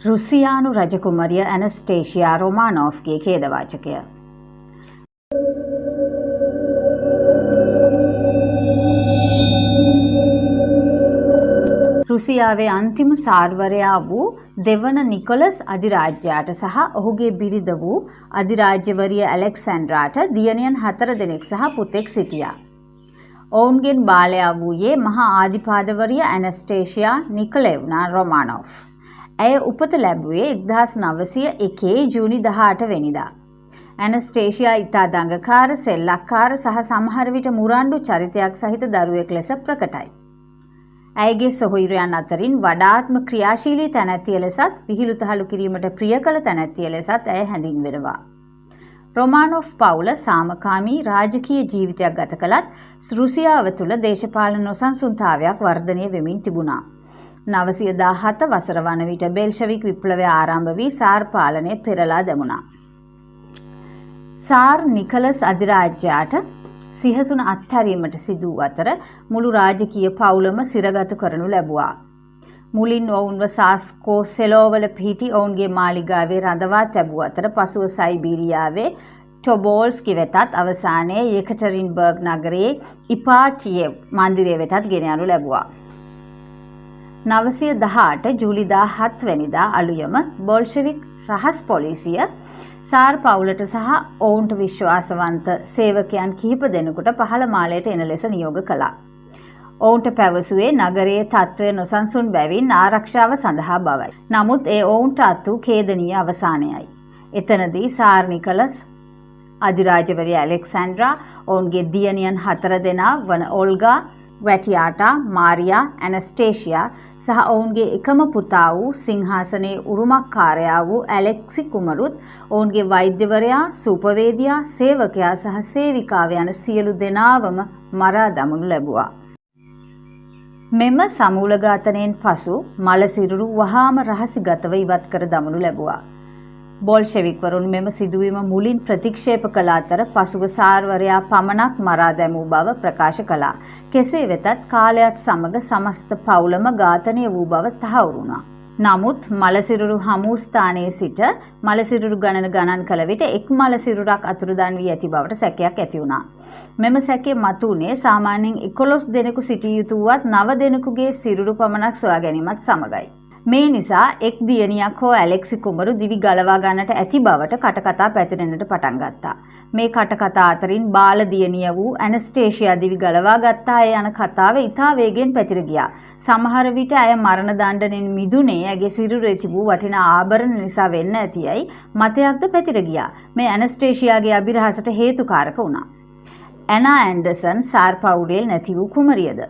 රුසියානු රජකුමරිය ඇනස්ටේෂියා රොමානෝෆ්ගේ ඛේදවාචකය. රුසියාවේ අන්තිම සාර්වරයා වූ දෙවන නිකොලස් අධිරාජ්‍යයට සහ ඔහුගේ බිරිඳ වූ අධිරාජ්‍යවරිය ඇලෙක්සැන්ඩ්‍රාට දියණියන් 4 දෙනෙක් සහ පුතෙක් සිටියා. ඔවුන්ගෙන් බාලයා වූයේ මහා ආධිපාදවරිය ඇනස්ටේෂියා නිකොලෙව්නා රොමානොව්. ඇය උපත ලැබුවේ 1901 ජූනි 18 වෙනිදා. ඇනස්ටේෂියා ඉතා දඟකාර, සෙල්ලක්කාර සහ සමහර විට මුරණ්ඩු චරිතයක් සහිත දරුවෙක් ලෙස ප්‍රකටයි. ඇයගේ සොහොයුරයන් අතරින් වඩාත්ම ක්‍රියාශීලී තැනැත්තිය ලෙසත් විහිළු තහළු කිරීමට ප්‍රිය කළ තැනැත්තිය ලෙසත් ඇය හැඳින්වෙනවා. රොමානොව් පවුල සාමකාමී රාජකීය ජීවිතයක් ගත කළත් රුසියාව තුළ දේශපාලන නොසන්සුන්තාවයක් වර්ධනය වෙමින් තිබුණා. 917 වසර වන විට බෙල්ෂවික් විප්ලවය ආරම්භ වී සාර් පාලනය පෙරලා දැමුණා. සාර් නිකලස් අධිරාජ්‍යයට සිහසුන අත්හැරීමට සිදු වූ අතර මුළු රාජකීය පවුලම සිරගත කරනු ලැබුවා. මුලින් ඔවුන්ව සාස්කෝ සෙලෝවල පිහිටි ඔවුන්ගේ මාලිගාවේ රඳවා තැබූ අතර පසුව සයිබීරියාවේ ටොබෝල්ස්කි වෙතත් අවසානයේ යෙකටරින්බර්ග් නගරයේ ඉපාටියෙව් මන්දිරය වෙතත් ගෙන යනු ලැබුවා. 918 ජූලි 17 වෙනිදා අලුයම බොල්ෂෙවික් රහස් පොලිසිය සාර් පවුලට සහ ඔවුන්ට විශ්වාසවන්ත සේවකයන් කිහිප දෙනෙකුට පහළ මාලයට එන ලෙස නියෝග කළා. ඔවුන්ට පැවසුවේ නගරයේ තත්ත්වය නොසන්සුන් බැවින් ආරක්ෂාව සඳහා බවයි. නමුත් ඒ ඔවුන්ට අත් වූ ඛේදනීය අවසානයයි. එතනදී සාර් නිකලස් අධිරාජ්‍යවරිය ඇලෙක්සැන්ඩ්‍රා, ඔවුන්ගේ දියණියන් 4 දෙනා වන ඔල්ගා, වැටියාටා, මාරියා, ඇනස්ටේෂියා සහ ඔවුන්ගේ එකම පුතා වූ සිංහාසනයේ උරුමකාරයා වූ ඇලෙක්සි කුමරුත්, ඔවුන්ගේ වෛද්‍යවරයා, සූපවේදියා, සේවකයා සහ සේවිකාව යන සියලු දෙනාවම මරා දමනු ලැබුවා. මෙම සමූල ඝාතනයෙන් පසු මලසිරුරු වහාම රහසිගතව ඉවත් කර දමනු ලැබුවා. බොල්ෂෙවික්වරුන් මෙම සිදුවීම මුලින් ප්‍රතික්ෂේප කළ අතර පසුව සාර්වරයා පමණක් මරා දැමූ බව ප්‍රකාශ කළා. කෙසේ වෙතත් කාලයත් සමග සමස්ත පවුලම ඝාතනය වූ බව තහවුරු වුණා. නමුත් මලසිරුරු හමු ස්ථානයේ සිට මලසිරුරු ගණන් කළ විට එක් මලසිරුරක් අතුරුදන් වී ඇති බවට සැකයක් ඇති වුණා. මෙම සැකය මතුවුණේ සාමාන්‍යයෙන් 11 දෙනෙකු සිටිය යුතු වුවත් 9 දෙනෙකුගේ සිරුරු පමණක් සොයා ගැනීමත් සමගයි. මේ නිසා එක් දියණියක් හෝ ඇලෙක්සි කුමරු දිවි ගලවා ගන්නට ඇති බවට කටකතා පැතිරෙන්නට පටන් ගත්තා. මේ කටකතා අතරින් බාල දියණිය වූ ඇනස්ටේෂියා දිවි ගලවා ගත්තා යන කතාව ඉතා වේගෙන් පැතිර ගියා. සමහර විට ඇය මරණ දණ්ඩනයෙන් මිදුනේ ඇගේ සිරුරේ තිබූ වටිනා ආභරණ නිසා වෙන්න ඇතියයි මතයක්ද පැතිර ගියා. මේ ඇනස්ටේෂියාගේ අභිරහසට හේතුකාරක වුණා. ඇනා ඇන්ඩර්සන් සාර් පවුලේ නැති වූ කුමරියද?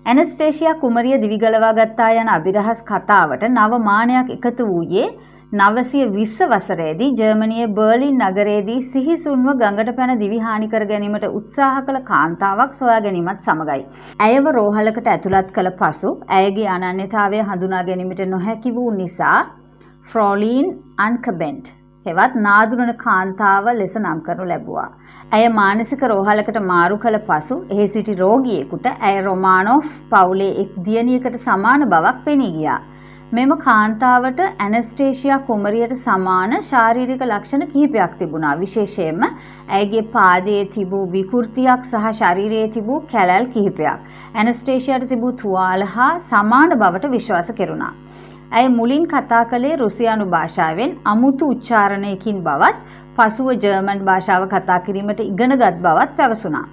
ඇනස්ටේෂියා කුමරිය දිවිගලවා ගත්තා යන අභිරහස් කතාවට නව මානයක් එකතු වූයේ 920 වසරේදී ජර්මනියේ බර්ලින් නගරයේදී සිහිසුන්ව ගඟට පැන දිවි හානි කර ගැනීමට උත්සාහ කළ කාන්තාවක් සොයා ගැනීමත් සමගයි. ඇයව රෝහලකට ඇතුළත් කළ පසු ඇයගේ අනන්‍යතාවය හඳුනා ගැනීමට නොහැකි වූ නිසා ෆ්‍රෝලීන් අන්කබෙන්ට් හෙවත් නාදුරන කාන්තාව ලෙස නම් කරනු ලැබුවා. ඇය මානසික රෝහලකට මාරු කළ පසු එහි සිටි රෝගියෙකුට ඇය රොමානොව් පවුලේ එක් දියණියකට සමාන බවක් පෙනී ගියා. මෙම කාන්තාවට ඇනස්ටේෂියා කුමරියට සමාන ශාරීරික ලක්ෂණ කිහිපයක් තිබුණා. විශේෂයෙන්ම ඇයගේ පාදයේ තිබූ විකෘතියක් සහ ශරීරයේ තිබූ කැලැල් කිහිපයක් ඇනස්ටේෂියාට තිබූ තුවාල හා සමාන බවට විශ්වාස කෙරුණා. ඇය මුලින් කතා කළේ රුසියානු භාෂාවෙන් අමුතු උච්චාරණයකින් බවත් පසුව ජර්මන් භාෂාව කතා කිරීමට ඉගෙනගත් බවත් පැවසුණා.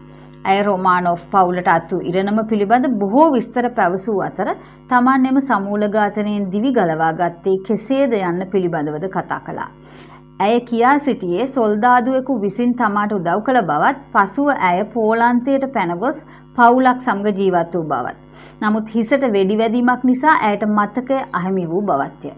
ඇය රොමානොව් පවුලට අත් වූ ඉරණම පිළිබඳ බොහෝ විස්තර පැවසූ අතර තමන් එම සමූල ඝාතනයෙන් දිවි ගලවා ගත්තේ කෙසේද යන්න පිළිබඳවද කතා කළා. ඇය කියා සිටියේ සොල්දාදුවෙකු විසින් තමාට උදව් කළ බවත් පසුව ඇය පෝලන්තයට පැනගොස් පවුලක් සමග ජීවත් වූ බවත්. නමුත් හිසට වෙඩි වැදීමක් නිසා ඇයට මතකය අහිමි වූ බවත්ය.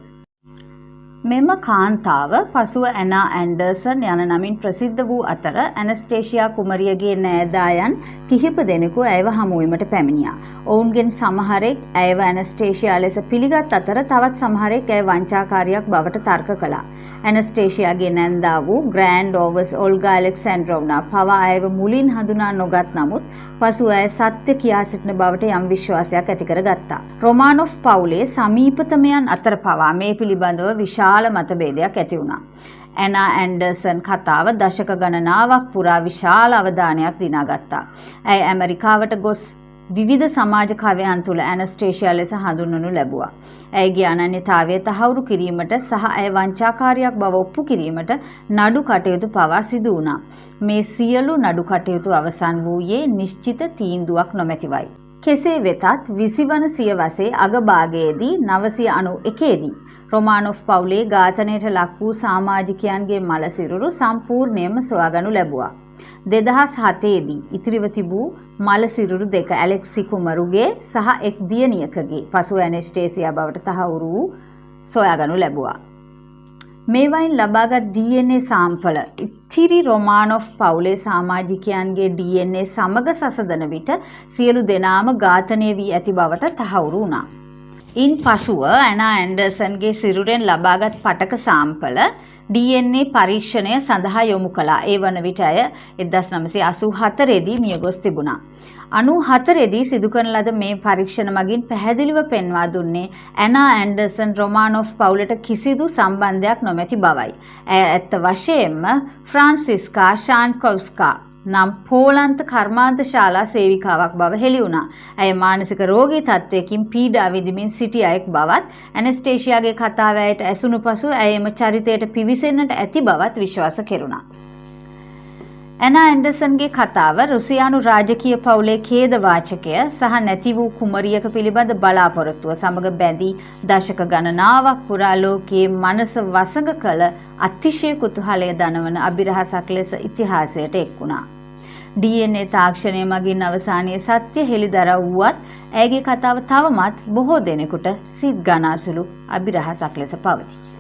මෙම කාන්තාව පසුව ඇනා ඇන්ඩර්සන් යන නමින් ප්‍රසිද්ධ වූ අතර ඇනස්ටේෂියා කුමරියගේ නෑදායන් කිහිප දෙනෙකු ඇයව හමුවීමට පැමිණියා. ඔවුන්ගෙන් සමහරෙක් ඇයව ඇනස්ටේෂියා ලෙස පිළිගත් අතර තවත් සමහරෙක් ඇය වංචාකාරියක් බවට තර්ක කළා. ඇනස්ටේෂියාගේ නැන්දා වූ ග්‍රෑන්ඩ් ඕවර්ස් ඔල්ගා ඇලෙක්සැන්ඩ්‍රෝව්නා පවා ඇයව මුලින් හඳුනා නොගත් නමුත් පසුව ඇය සත්‍ය කියා සිටින බවට යම් විශ්වාසයක් ඇති කරගත්තා. රොමානොෆ් පවුලේ සමීපතමයන් අතර පවා මේ පිළිබඳව විශාල මතභේදයක් ඇති වුණා. ඇනා ඇන්ඩර්සන් කතාව දශක ගණනාවක් පුරා විශාල අවධානයක් දිනාගත්තා. ඇය ඇමරිකාවට ගොස් විවිධ සමාජ කවයන් තුළ ඇනස්ටේෂියා ලෙස හඳුන්වනු ලැබුවා. ඇයගේ අනන්‍යතාවය තහවුරු කිරීමට සහ ඇය වංචාකාරියක් බව ඔප්පු කිරීමට නඩු කටයුතු පවා සිදු වුණා. මේ සියලු නඩු කටයුතු අවසන් වූයේ නිශ්චිත තීන්දුවක් නොමැතිවයි. කෙසේ වෙතත් 20 වන සියවසේ අගභාගයේදී 991 දී රොමානොෆ් පවුලේ ඝාතනයට ලක් වූ සමාජිකයන්ගේ මළ සිරුරු සම්පූර්ණයෙන්ම සොයාගනු ලැබුවා. 2007 දී ඉතිරිව තිබූ මළ සිරුරු දෙක ඇලෙක්සි කුමරුගේ සහ එක් දියණියකගේ පසුව ඇනස්ටේසියා බවට තහවුරු වූ සොයාගනු ලැබුවා. මේවයින් ලබාගත් DNA සාම්පල ඉතිරි රොමානොෆ් පවුලේ සමාජිකයන්ගේ DNA සමග සසදන විට සියලු දෙනාම ඝාතනය වී ඇති බවට තහවුරු වුණා. ඉන් පසුව ඇනා ඇන්ඩර්සන්ගේ සිරුරෙන් ලබාගත් පටක සාම්පල DNA පරීක්ෂණය සඳහා යොමු කළා. ඒ වන විට ඇය 1984 දී මියගොස් තිබුණා. 94 දී සිදු කරන ලද මේ පරීක්ෂණ මගින් පැහැදිලිව පෙන්වා දුන්නේ ඇනා ඇන්ඩර්සන් රොමානොෆ් පවුලට කිසිදු සම්බන්ධයක් නොමැති බවයි. ඇය ඇත්ත වශයෙන්ම ෆ්‍රාන්සිස්කා ශාන්කොව්ස්කා නම් පෝලන්ත කර්මාන්ත ශාලා සේවිකාවක් බව හෙළි වුණා. ඇය මානසික රෝගී තත්ත්වයකින් පීඩා විඳිමින් සිටි අයෙක් බවත් ඇනස්ටේෂියාගේ කතාව ඇයට ඇසුණු පසු ඇය එම චරිතයට පිවිසෙන්නට ඇති බවත් විශ්වාස කෙරුණා. ඇනා ඇන්ඩර්සන්ගේ කතාව රුසියානු රාජකීය පවුලේ ඛේදවාචකය සහ නැති වූ කුමරියක පිළිබඳ බලාපොරොත්තුව සමග බැඳී දශක ගණනාවක් පුරා ලෝකයේ මනස වසඟ කළ අතිශය කුතුහලය දනවන අභිරහසක් ලෙස ඉතිහාසයට එක් වුණා. DNA තාක්ෂණය මගින් අවසානයේ සත්‍ය හෙළිදරව් වුවත් ඇයගේ කතාව තවමත් බොහෝ දෙනෙකුට සිත් ගනාසුළු අභිරහසක් ලෙස පවතී.